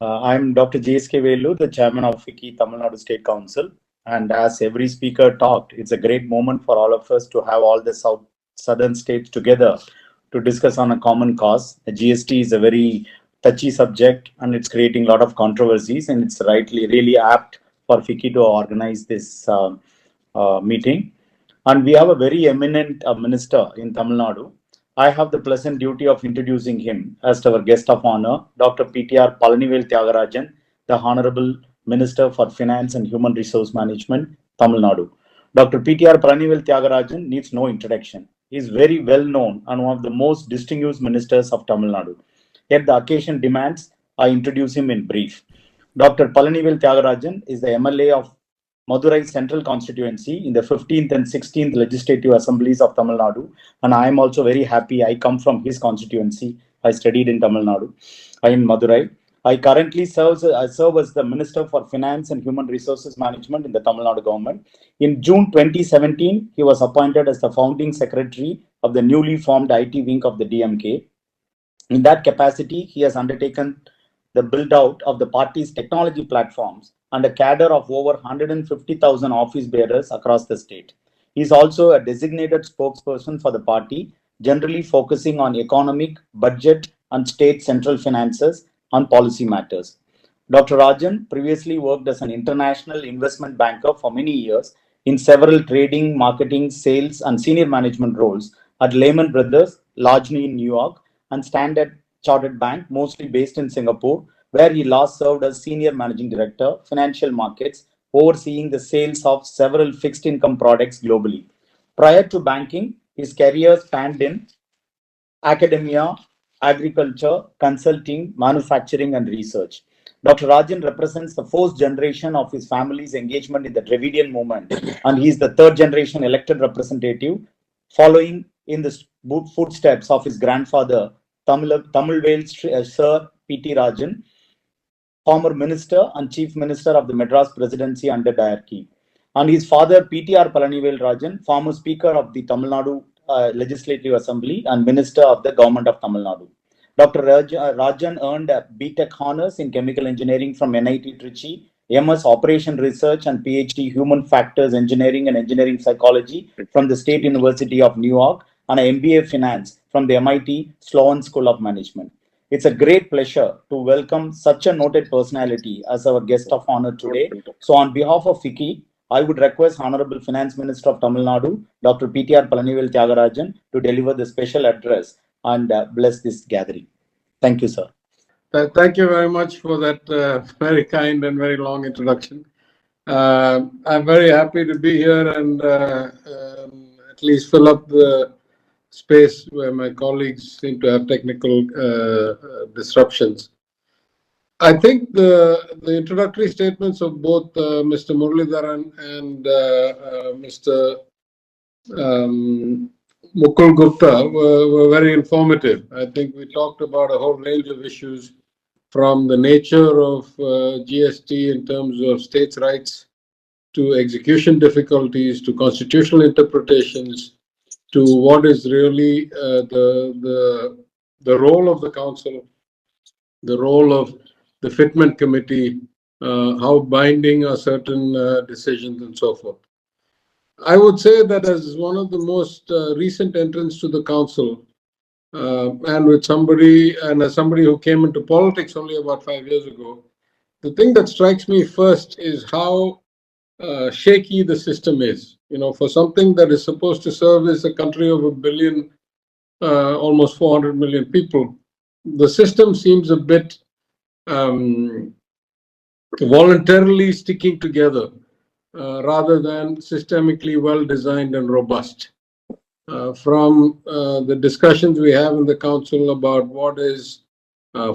I'm Dr. GSK Velu, the chairman of FICCI Tamil Nadu State Council. And as every speaker talked, it's a great moment for all of us to have all the southern states together to discuss on a common cause. The GST is a very touchy subject and it's creating a lot of controversies, and it's really apt for FICCI to organize this meeting. And we have a very eminent minister in Tamil Nadu. I have the pleasant duty of introducing him as our guest of honor, Dr. PTR Palanivel Thiagarajan, the Honorable Minister for Finance and Human Resource Management, Tamil Nadu. Dr. PTR Palanivel Thiagarajan needs no introduction. He is very well known and one of the most distinguished ministers of Tamil Nadu. Yet the occasion demands I introduce him in brief. Dr. Palanivel Thiagarajan is the MLA of Madurai Central Constituency in the 15th and 16th Legislative Assemblies of Tamil Nadu. And I am also very happy I come from his constituency. I studied in Tamil Nadu. I am in Madurai. I currently serve as the Minister for Finance and Human Resources Management in the Tamil Nadu government. In June 2017, he was appointed as the founding secretary of the newly formed IT wing of the DMK. In that capacity, he has undertaken the build out of the party's technology platforms and a cadre of over 150,000 office bearers across the state. He is also a designated spokesperson for the party, generally focusing on economic, budget, and state central finances and policy matters. Dr. Rajan previously worked as an international investment banker for many years in several trading, marketing, sales, and senior management roles at Lehman Brothers, largely in New York, and Standard Chartered Bank, mostly based in Singapore, where he last served as Senior Managing Director, Financial Markets, overseeing the sales of several fixed income products globally. Prior to banking, his career spanned in academia, agriculture, consulting, manufacturing, and research. Dr. Rajan represents the fourth generation of his family's engagement in the Dravidian movement, and he is the third generation elected representative, following in the footsteps of his grandfather, Tamilvel Sir P.T. Rajan, former minister and chief minister of the Madras presidency under diarchy. And his father, PTR Palanivel Rajan, former speaker of the Tamil Nadu Legislative Assembly and minister of the government of Tamil Nadu. Dr. Rajan earned a BTech honors in chemical engineering from NIT Trichy, MS Operation Research and PhD Human Factors Engineering and Engineering Psychology from the State University of New York, and an MBA Finance from the MIT Sloan School of Management. It's a great pleasure to welcome such a noted personality as our guest of honor today. So on behalf of FICCI, I would request Honorable Finance Minister of Tamil Nadu, Dr. PTR Palanivel Thiagarajan, to deliver the special address and bless this gathering. Thank you, sir. Thank you very much for that very kind and very long introduction. I'm very happy to be here and at least fill up the space where my colleagues seem to have technical disruptions. I think the introductory statements of both Mr. Muralidharan and Mr. Mukul Gupta were very informative. I think we talked about a whole range of issues, from the nature of GST in terms of states' rights to execution difficulties to constitutional interpretations to what is really the role of the council, the role of the fitment committee, how binding are certain decisions and so forth. I would say that as one of the most recent entrants to the council, and as somebody who came into politics only about 5 years ago, the thing that strikes me first is how shaky the system is. For something that is supposed to service a country of 1 billion, almost 400 million people, the system seems a bit voluntarily sticking together rather than systemically well designed and robust. From the discussions we have in the council about what is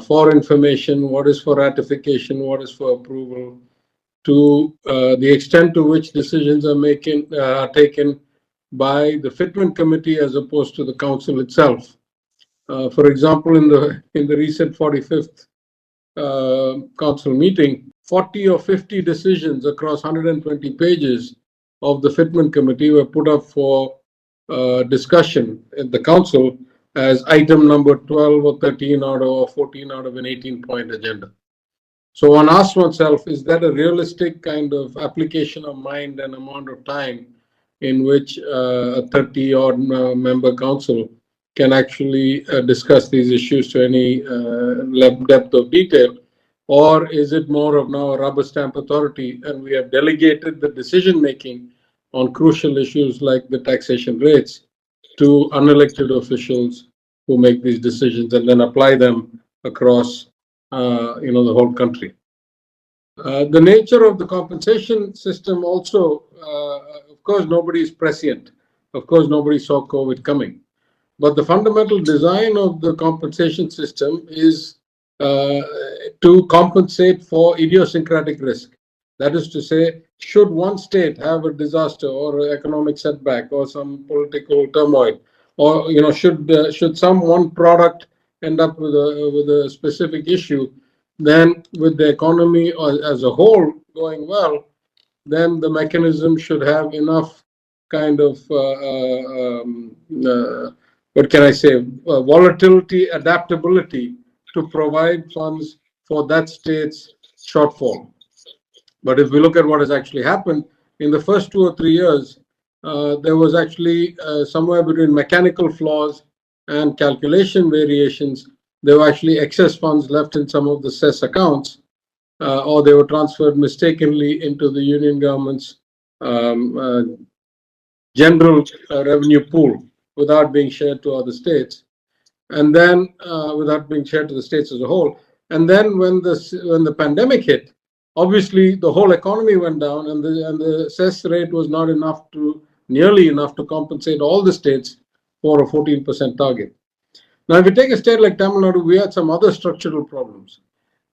for information, what is for ratification, what is for approval, to the extent to which decisions are taken by the fitment committee as opposed to the council itself. For example, in the recent 45th council meeting, 40 or 50 decisions across 120 pages of the fitment committee were put up for discussion at the council as item number 12 or 13 or 14 out of an 18-point agenda. So one asks oneself, is that a realistic kind of application of mind and amount of time in which a 30-odd member council can actually discuss these issues to any depth of detail? Or is it more of now a rubber stamp authority and we have delegated the decision making on crucial issues like the taxation rates to unelected officials who make these decisions and then apply them across the whole country? The nature of the compensation system also, of course, nobody is prescient. Of course, nobody saw COVID coming. But the fundamental design of the compensation system is uh, to compensate for idiosyncratic risk. That is to say, should one state have a disaster or an economic setback or some political turmoil, or should some one product end up with a specific issue, then with the economy as a whole going well, then the mechanism should have enough kind of what can I say, volatility, adaptability to provide funds for that state's shortfall. But if we look at what has actually happened in the first 2 or 3 years, there was actually somewhere between mechanical flaws and calculation variations. There were actually excess funds left in some of the cess accounts, or they were transferred mistakenly into the union government's general revenue pool without being shared to other states, and then without being shared to the states as a whole. And then when the pandemic hit, obviously the whole economy went down, and the cess rate was not nearly enough to compensate all the states for a 14% target. Now, if you take a state like Tamil Nadu, we had some other structural problems.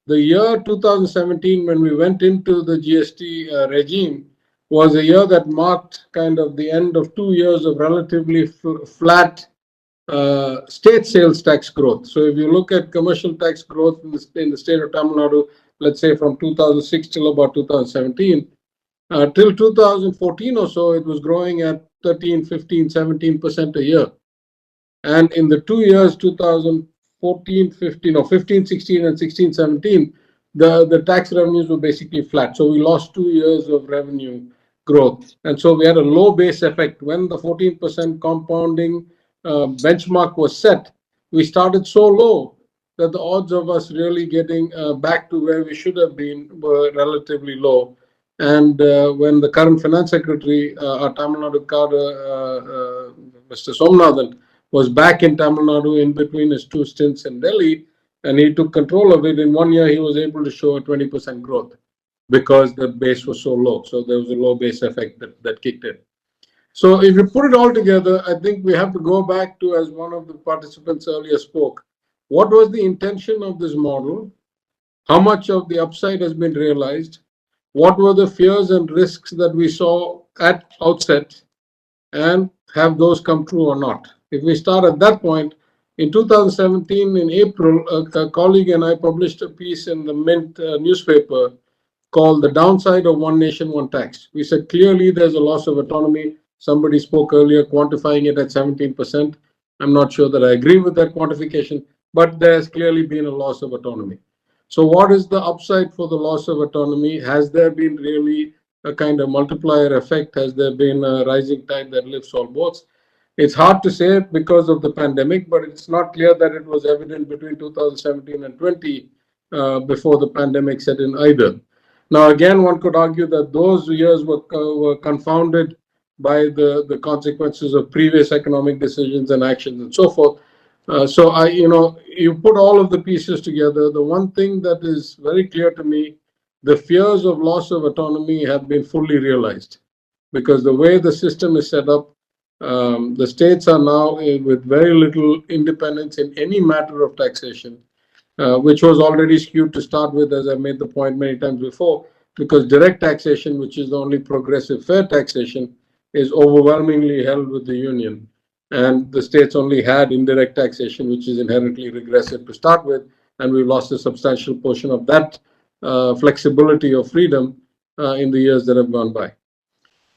The year 2017, when we went into the GST regime, was a year that marked kind of the end of 2 years of relatively flat state sales tax growth. So if you look at commercial tax growth in the state of Tamil Nadu, let's say from 2006 till about 2017, till 2014 or so, it was growing at 13, 15, 17% a year. And in the 2 years, 2014, 15, or 15, 16, and 16, 17, the tax revenues were basically flat. So we lost 2 years of revenue growth. And so we had a low base effect. When the 14% compounding benchmark was set, we started so low that the odds of us really getting back to where we should have been were relatively low. And when the current finance secretary, our Tamil Nadu cadre, Mr. Somnathan, was back in Tamil Nadu in between his two stints in Delhi, and he took control of it. In 1 year, he was able to show a 20% growth because the base was so low. So there was a low base effect that kicked in. So if you put it all together, I think we have to go back to, as one of the participants earlier spoke, what was the intention of this model? How much of the upside has been realized? What were the fears and risks that we saw at outset? And have those come true or not? If we start at that point, in 2017, in April, a colleague and I published a piece in the Mint newspaper called The Downside of One Nation, One Tax. We said clearly there's a loss of autonomy. Somebody spoke earlier, quantifying it at 17%. I'm not sure that I agree with that quantification, but there's clearly been a loss of autonomy. So what is the upside for the loss of autonomy? Has there been really a kind of multiplier effect? Has there been a rising tide that lifts all boats? It's hard to say because of the pandemic, but it's not clear that it was evident between 2017 and 20 before the pandemic set in either. Now, again, one could argue that those years were confounded by the consequences of previous economic decisions and actions and so forth. You put all of the pieces together. The one thing that is very clear to me, the fears of loss of autonomy have been fully realized, because the way the system is set up, the states are now with very little independence in any matter of taxation, which was already skewed to start with, as I made the point many times before, because direct taxation, which is the only progressive fair taxation, is overwhelmingly held with the union. And the states only had indirect taxation, which is inherently regressive to start with, and we've lost a substantial portion of that flexibility or freedom in the years that have gone by.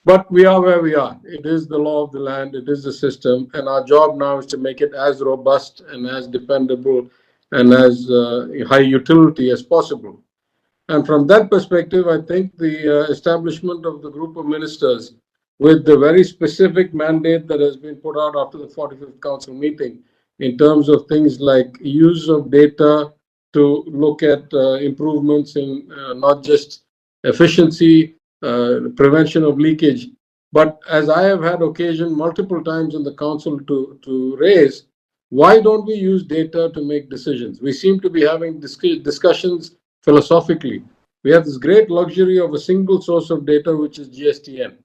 But we are where we are. It is the law of the land, it is the system, and our job now is to make it as robust and as dependable and as high utility as possible. And from that perspective, I think the establishment of the group of ministers with the very specific mandate that has been put out after the 45th Council meeting in terms of things like use of data to look at improvements in not just efficiency, prevention of leakage, but as I have had occasion multiple times in the Council to raise, why don't we use data to make decisions? We seem to be having discussions philosophically. We have this great luxury of a single source of data, which is GSTN.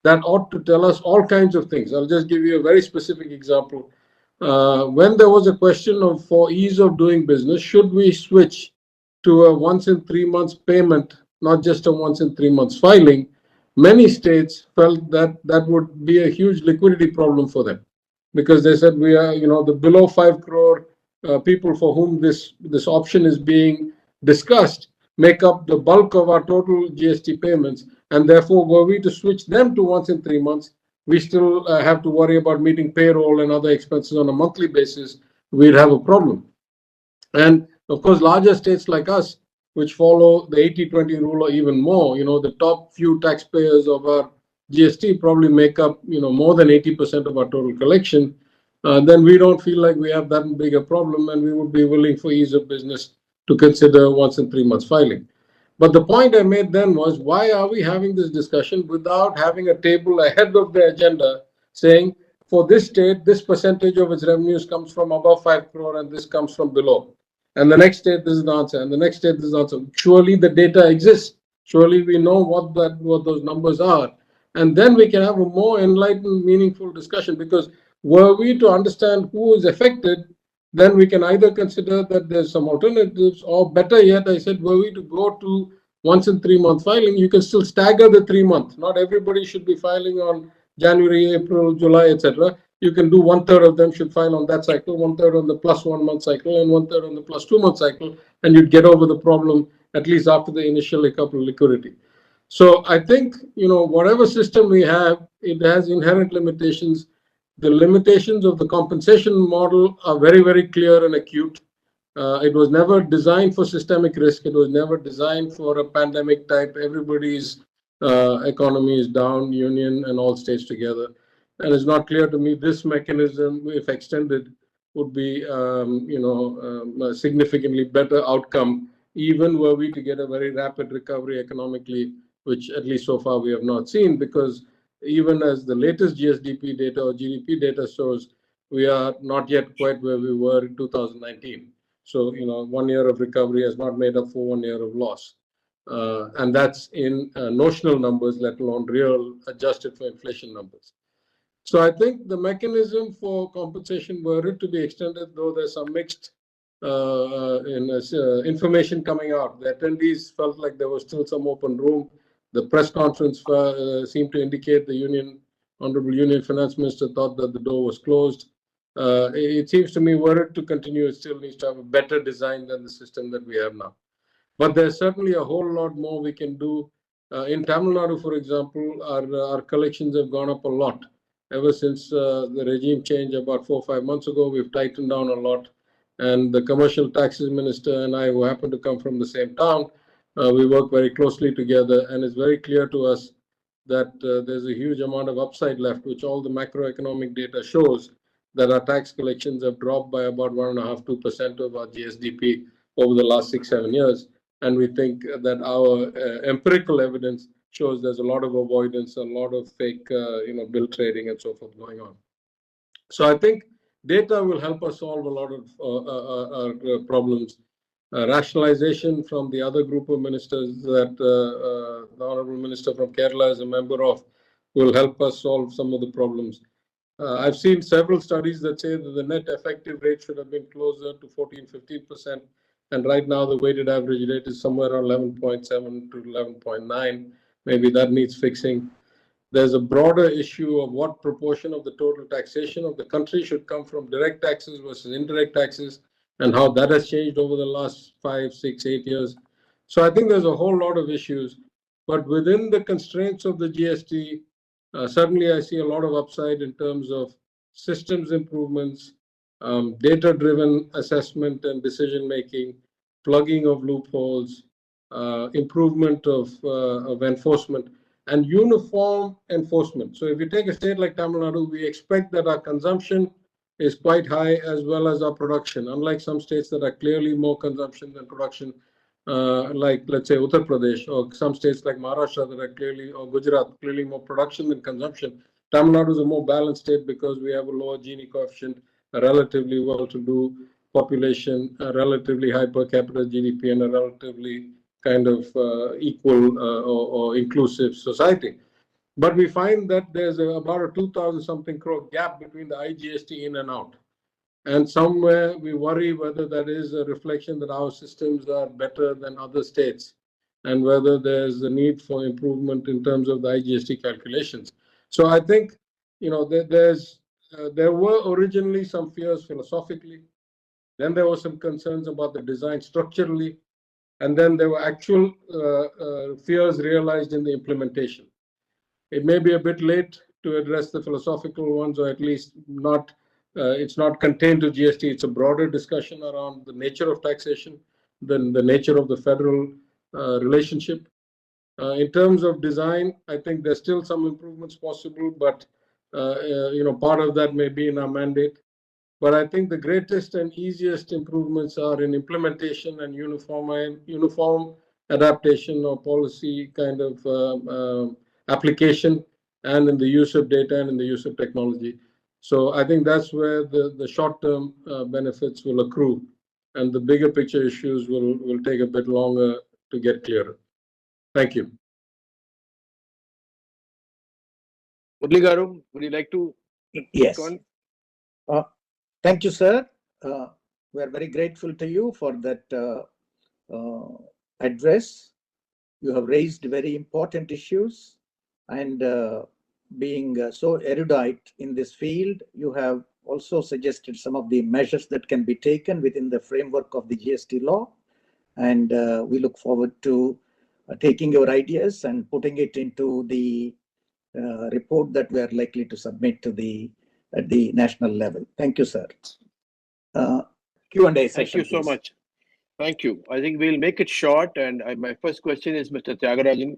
That ought to tell us all kinds of things. I'll just give you a very specific example. When there was a question of, for ease of doing business, should we switch to a once in 3 months payment, not just a once in 3 months filing, many states felt that that would be a huge liquidity problem for them because they said we are, the below 5 crore people for whom this option is being discussed make up the bulk of our total GST payments, and therefore, were we to switch them to once in 3 months, we still have to worry about meeting payroll and other expenses on a monthly basis. We'd have a problem. And of course, larger states like us, which follow the 80-20 rule or even more, the top few taxpayers of our GST probably make up, more than 80% of our total collection. Then we don't feel like we have that big a problem, and we would be willing for ease of business to consider once in 3 months filing. But the point I made then was, why are we having this discussion without having a table ahead of the agenda saying, for this state, this percentage of its revenues comes from above 5 crore and this comes from below? And the next state, this is the answer. And the next state, this is the answer. Surely the data exists. Surely we know what those numbers are. And then we can have a more enlightened, meaningful discussion. Because were we to understand who is affected, then we can either consider that there's some alternatives, or better yet, I said, were we to go to once in 3 month filing, you can still stagger the 3 months. Not everybody should be filing on January, April, July, etc. You can do 1/3 of them should file on that cycle, 1/3 on the plus 1 month cycle, and 1/3 on the plus 2 month cycle, and you'd get over the problem at least after the initial hiccup of liquidity. So I think, whatever system we have, it has inherent limitations. The limitations of the compensation model are very, very clear and acute. It was never designed for systemic risk. It was never designed for a pandemic type. Everybody's economy is down, union and all states together. And it's not clear to me this mechanism, if extended, would be, a significantly better outcome, even were we to get a very rapid recovery economically, which at least so far we have not seen, because even as the latest GSDP data or GDP data shows, we are not yet quite where we were in 2019. So, 1 year of recovery has not made up for 1 year of loss. And that's in notional numbers, let alone real adjusted for inflation numbers. So I think the mechanism for compensation, were it to be extended, though there's some mixed information coming out. The attendees felt like there was still some open room. The press conference seemed to indicate the Honorable Union Finance Minister thought that the door was closed. It seems to me, were it to continue, it still needs to have a better design than the system that we have now. But there's certainly a whole lot more we can do. In Tamil Nadu, for example, our collections have gone up a lot. Ever since the regime change about 4 or 5 months ago, we've tightened down a lot. And the commercial taxes minister and I, who happen to come from the same town, we work very closely together. And it's very clear to us that there's a huge amount of upside left, which all the macroeconomic data shows that our tax collections have dropped by about 1.5–2% of our GSDP over the last 6–7 years. And we think that our empirical evidence shows there's a lot of avoidance, a lot of fake, bill trading and so forth going on. So I think data will help us solve a lot of problems. Rationalization from the other group of ministers that the Honorable Minister from Kerala is a member of will help us solve some of the problems. I've seen several studies that say that the net effective rate should have been closer to 14–15%. And right now, the weighted average rate is somewhere around 11.7 to 11.9. Maybe that needs fixing. There's a broader issue of what proportion of the total taxation of the country should come from direct taxes versus indirect taxes, and how that has changed over the last 5, 6, 8 years. So I think there's a whole lot of issues. But within the constraints of the GST, certainly I see a lot of upside in terms of systems improvements, data-driven assessment and decision-making, plugging of loopholes, improvement of enforcement, and uniform enforcement. So if you take a state like Tamil Nadu, we expect that our consumption is quite high as well as our production, unlike some states that are clearly more consumption than production, like let's say Uttar Pradesh, or some states like Maharashtra that are clearly, or Gujarat, clearly more production than consumption. Tamil Nadu is a more balanced state because we have a lower Gini coefficient, a relatively well-to-do population, a relatively high per capita GDP, and a relatively kind of equal or inclusive society. But we find that there's about a 2,000 something crore gap between the IGST in and out. And somewhere we worry whether that is a reflection that our systems are better than other states, and whether there's a need for improvement in terms of the IGST calculations. So I think, there were originally some fears philosophically. Then there were some concerns about the design structurally, and then there were actual fears realized in the implementation. It may be a bit late to address the philosophical ones, or at least not. It's not contained to GST. It's a broader discussion around the nature of taxation, the nature of the federal relationship. In terms of design, I think there's still some improvements possible, but part of that may be in our mandate. But I think the greatest and easiest improvements are in implementation and uniform adaptation or policy kind of application, and in the use of data and in the use of technology. So I think that's where the short-term benefits will accrue, and the bigger picture issues will take a bit longer to get clearer. Thank you. Murli Garu, would you like to? Yes. Thank you, sir. We are very grateful to you for that address. You have raised very important issues, and being so erudite in this field, you have also suggested some of the measures that can be taken within the framework of the GST law. And we look forward to taking your ideas and putting it into the report that we are likely to submit to at the national level. Thank you, sir. Q&A session. Thank you so please. much. Thank you. I think we'll make it short. And my first question is Mr. Thiagarajan.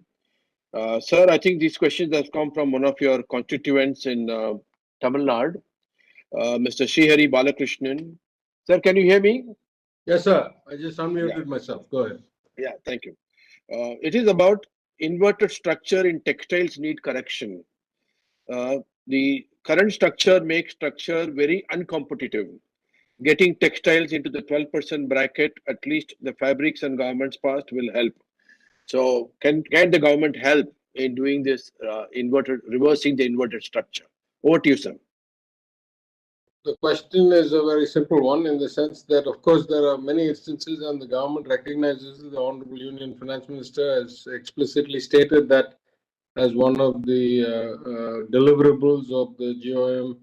Sir, I think these questions have come from one of your constituents in Tamil Nadu, Mr. Srihari Balakrishnan. Sir, can you hear me? Yes, sir. I just unmuted myself. Go ahead. Yeah, thank you. It is about inverted structure in textiles need correction. The current structure makes structure very uncompetitive. Getting textiles into the 12% bracket, at least the fabrics and garments past, will help. So can the government help in doing this reversing the inverted structure? Over to you, sir. The question is a very simple one, in the sense that, of course, there are many instances, and the government recognizes, the Honorable Union Finance Minister has explicitly stated that as one of the deliverables of the GOM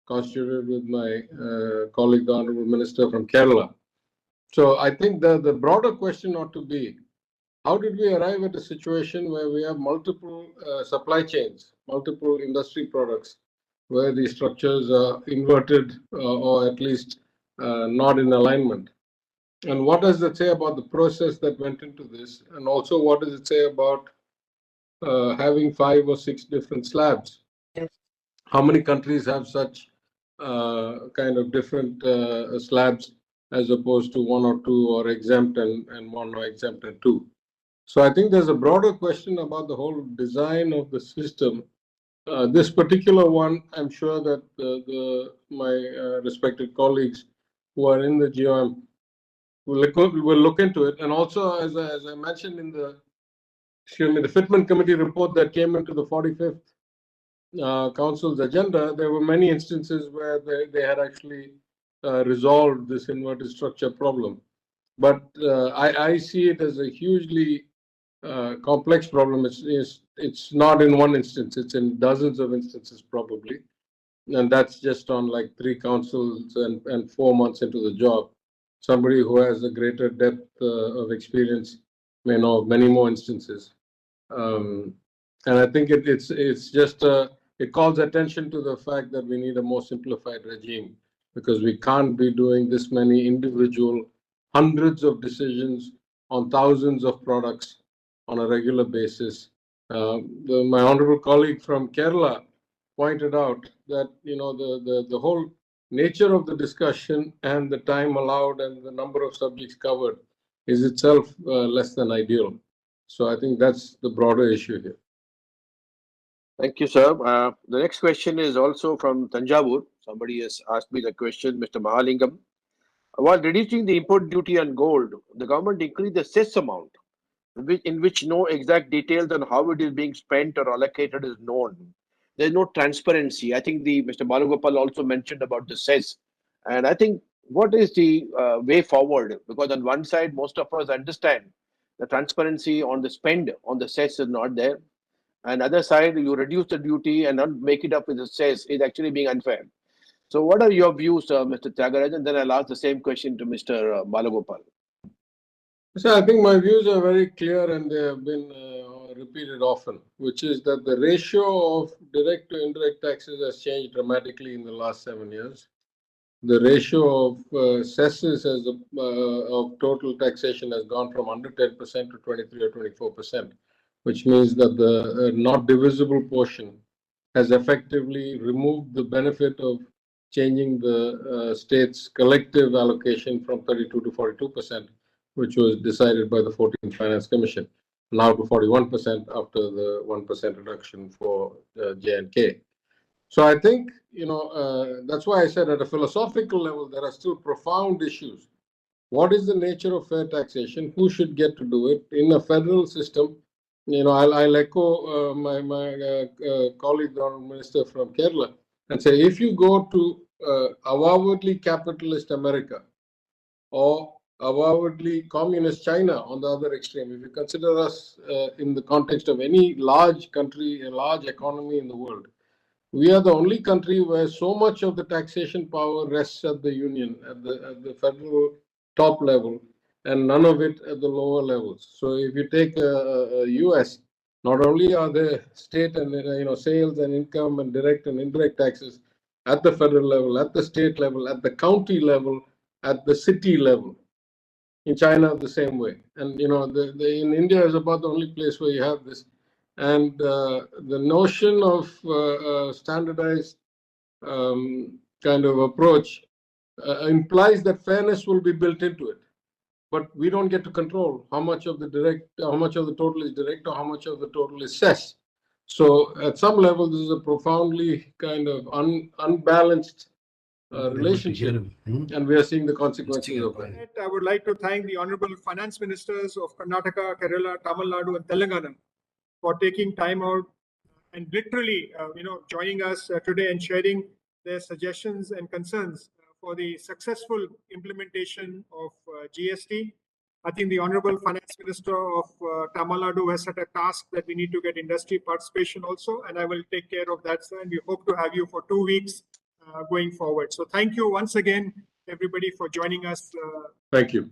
constituted with my colleague, the Honorable Minister from Kerala. So I think the broader question ought to be, how did we arrive at a situation where we have multiple supply chains, multiple industry products, where the structures are inverted or at least not in alignment? And what does it say about the process that went into this? And also, what does it say about having 5 or 6 different slabs? How many countries have such kind of different slabs, as opposed to 1 or 2 or exempt and 1 or exempt and 2? So I think there's a broader question about the whole design of the system. This particular one, I'm sure that my respected colleagues who are in the GOM will look into it. And also, as I mentioned in the Fitment Committee report that came into the 45th Council's agenda, there were many instances where they had actually resolved this inverted structure problem. But I see it as a hugely complex problem. It's not in one instance, it's in dozens of instances probably. And that's just on like 3 councils and 4 months into the job. Somebody who has a greater depth of experience may know of many more instances. And I think it's just it calls attention to the fact that we need a more simplified regime, because we can't be doing this many individual hundreds of decisions on thousands of products on a regular basis. My honorable colleague from Kerala pointed out that the whole nature of the discussion and the time allowed and the number of subjects covered is itself less than ideal. So I think that's the broader issue here. Thank you, sir. The next question is also from Tanjavur. Somebody has asked me the question, Mr. Mahalingam. While reducing the import duty on gold, the government increased the cess amount, in which no exact details on how it is being spent or allocated is known. There is no transparency. I think Mr. Balagopal also mentioned about the cess. And I think what is the way forward? Because on one side, most of us understand the transparency on the spend on the cess is not there. And other side, you reduce the duty and not make it up with the cess is actually being unfair. So what are your views, Mr. Thiagarajan? Then I'll ask the same question to Mr. Balagopal. So I think my views are very clear and they have been repeated often, which is that the ratio of direct to indirect taxes has changed dramatically in the last 7 years. The ratio of cesses of total taxation has gone from under 10% to 23 or 24%, which means that the not divisible portion has effectively removed the benefit of changing the state's collective allocation from 32 to 42%, which was decided by the 14th Finance Commission, now to 41% after the 1% reduction for J&K. So I think, that's why I said at a philosophical level, there are still profound issues. What is the nature of fair taxation? Who should get to do it? In a federal system, I'll echo my colleague, the Honorable Minister from Kerala, and say, if you go to avowedly capitalist America or avowedly communist China on the other extreme, if you consider us in the context of any large country, a large economy in the world, we are the only country where so much of the taxation power rests at the union, at the federal top level, and none of it at the lower levels. So if you take US, not only are there state and sales and income and direct and indirect taxes at the federal level, at the state level, at the county level, at the city level. In China, the same way. And in India is about the only place where you have this. And the notion of standardized kind of approach implies that fairness will be built into it. But we don't get to control how much of the total is direct or how much of the total is cess. So at some level, this is a profoundly kind of unbalanced relationship, and we are seeing the consequences of that. I would like to thank the Honorable Finance Ministers of Karnataka, Kerala, Tamil Nadu, and Telangana for taking time out and literally, joining us today and sharing their suggestions and concerns for the successful implementation of GST. I think the Honorable Finance Minister of Tamil Nadu has set a task that we need to get industry participation also, and I will take care of that, sir. And we hope to have you for 2 weeks going forward. So thank you once again, everybody, for joining us. Thank you.